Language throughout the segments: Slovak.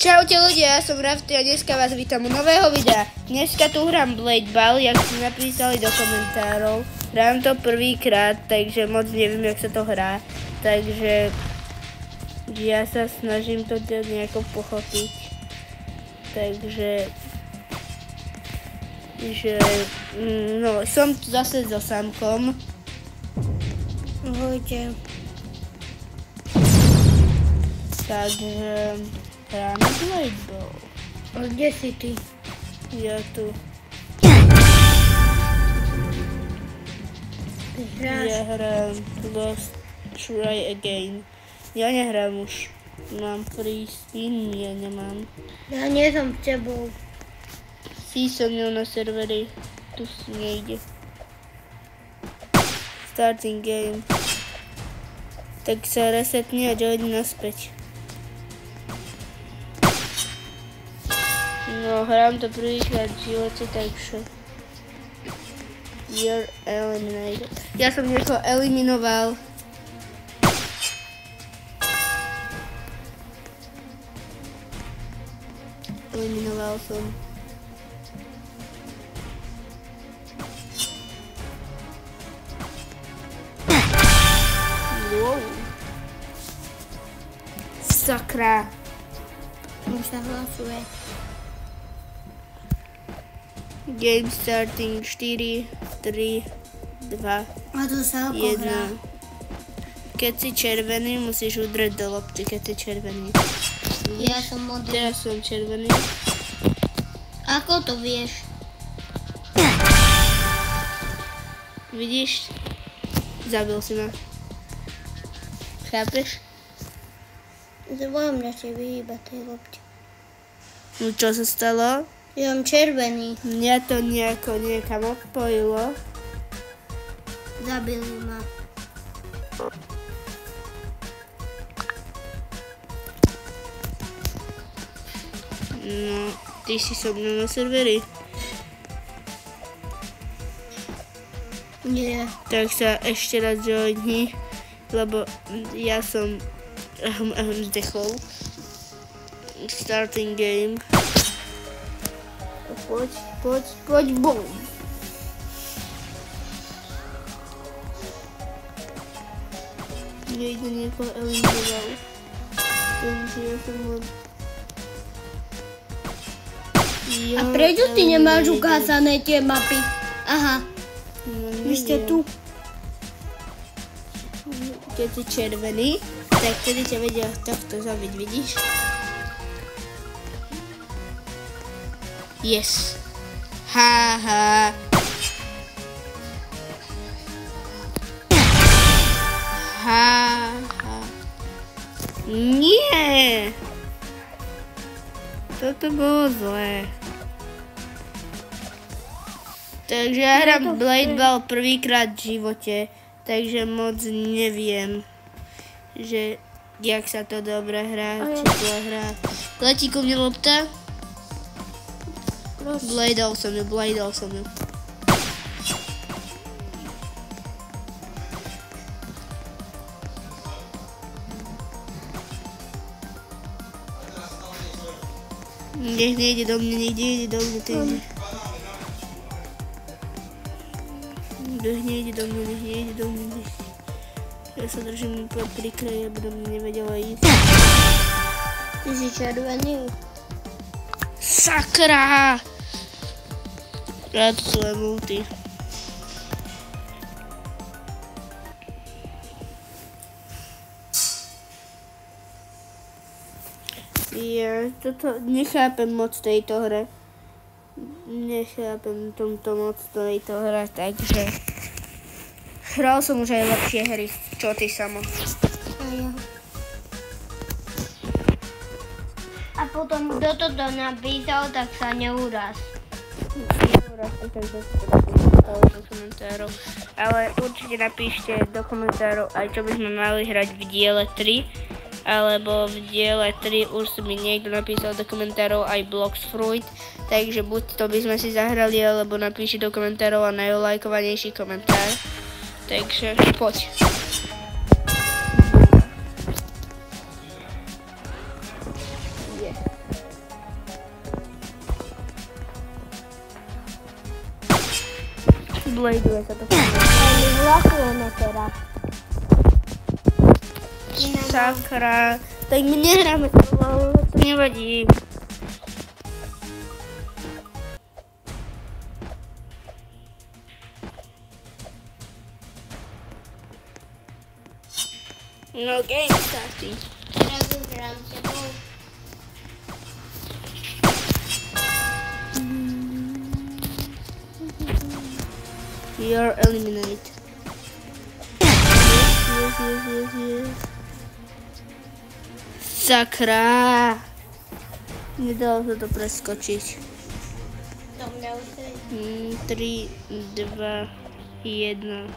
Čaute ľudia, ja som Rafty a dneska vás vítam u nového videa. Dneska tu hrám Blade Ball, jak ste napísali do komentárov. Hrám to prvýkrát, takže moc neviem, jak sa to hrá. Takže ja sa snažím to nejako pochopiť. Takže no, som zase so Samkom. Ahojte. Takže hráme Blade Ball. A kde si ty? Ja tu. Ty hráš? Ja hrám Lost Try Again. Ja nehrám už. Mám prístin? Ja nemám. Ja nie som s tebou. Si so mnou na serveri. Tu si nejde. Starting game. Tak sa resetni a join naspäť. No, hrám to prvýkrát v živote, takže you're eliminated. Ja som niekoho eliminoval. Eliminoval som. Wow. Sakra. Už sa hlasuje. Game starting 4, 3, 2, A to sa 1. hrá. Keď si červený, musíš udrieť do lopty, keď si červený. Ja som modrý. Teraz som červený. Ako to vieš? Vidíš? Zabil si ma. Chápeš? Zvojím na tebe vyhýbať tej lopte. No čo sa stalo? Ja mám červený. Mňa to nejako niekam odpojilo. Zabili ma. No, ty si so mnou na serveri. Nie. Tak sa ešte raz joini, lebo ja som zdechol. Starting game. Poď, bom. Niekto niekoho eliminoval. Takže ja som len... A prečo ty nemáš ukázané tie mapy? Aha, No, vy ste tu. Keď si červený, tak tedy ťa vedia takto zabiť, vidíš? Yes. Haha. Haha. Nie. Toto bolo zlé. Takže ja hrám Blade Ball prvýkrát v živote, takže moc neviem, že jak sa to dobre hrá, či zle hrá. Letí ku mne lopta. Bladal som ju. Nech nejde do mňa, ty ide. Nech nejde do mňa. Ja sa držím pri kraji, aby do mňa nevedela ísť. Ty si červený. Sakra! Ja tu svoje multi. Ja toto nechápem moc tejto hre. Nechápem tomto moc tejto hre, takže hral som už aj lepšie hry. Čo ty samo? A ja. A potom kto toto napísal, tak sa neuraz. Do komentárov. Ale určite napíšte do komentárov aj čo by sme mali hrať v diele 3. Alebo v diele 3 už mi niekto napísal do komentárov aj Blox Fruit. Takže buď to by sme si zahrali, alebo napíšte do komentárov a najlajkovanejší komentár. Takže poď. Yeah. Bladeuje sa to. Ale hlasujeme teraz. Sakra. Tak my nehráme spolu, to nevadí. No game starting. Teraz už hrám s tebou. You're eliminated. Yes. Sakra. Nedalo sa to preskočiť. To mňa usredí. 3, 2, 1.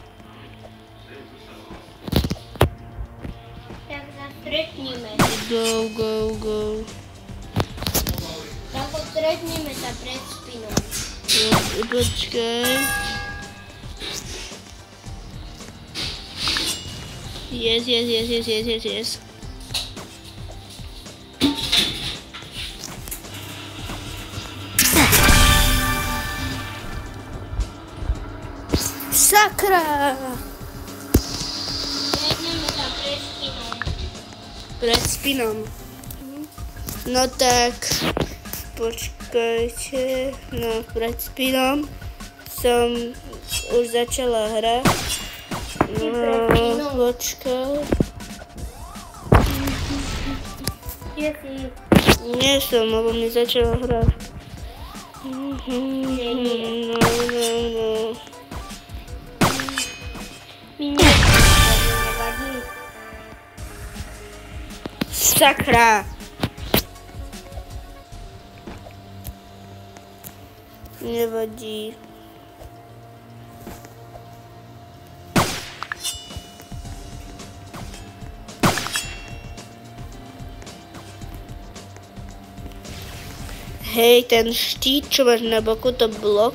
Tak sa stretníme. Go. Tak stretníme sa pred spinou. Počkaj. Yes. Sakra! Stretneme sa pred spinou. Pred spinom. No tak, počkajte. No, pred spinom som už začala hrať. No, počkaj. Kde si? Nie som, lebo mi začala hrať. No. Mi nevadí. Sakra! Nevadí. Hej, ten štít, čo máš na boku, to blok,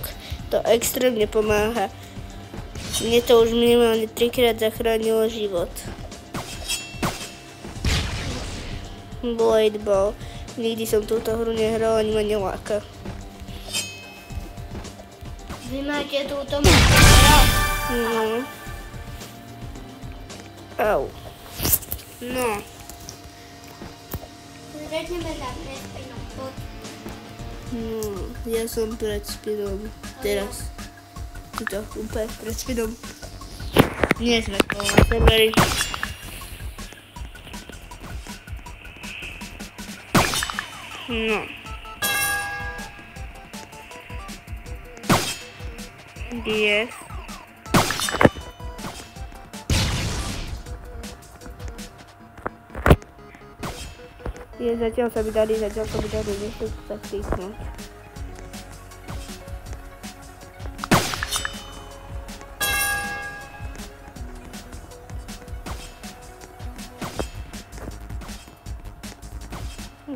to extrémne pomáha. Mne to už minimálne 3-krát zachránilo život. Blade Ball. Nikdy som túto hru nehral, ani ma neláka. Vy máte túto materiál. No. Au. No. Stretneme sa pred spinou. Poď. No, ja som pred spinom. Teraz. Tuto, úplne pred spinom. Nie sme spolu na serveri. No. Yes. Zatiaľ sa mi darí, nechcem sa kliknúť.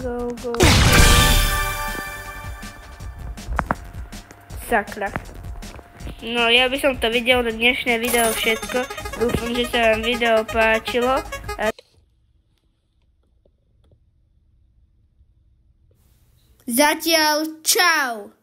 Go. Sakra. No, ja by som to videl na dnešné video všetko. Dúfam, že sa vám video páčilo. Zatiaľ čau!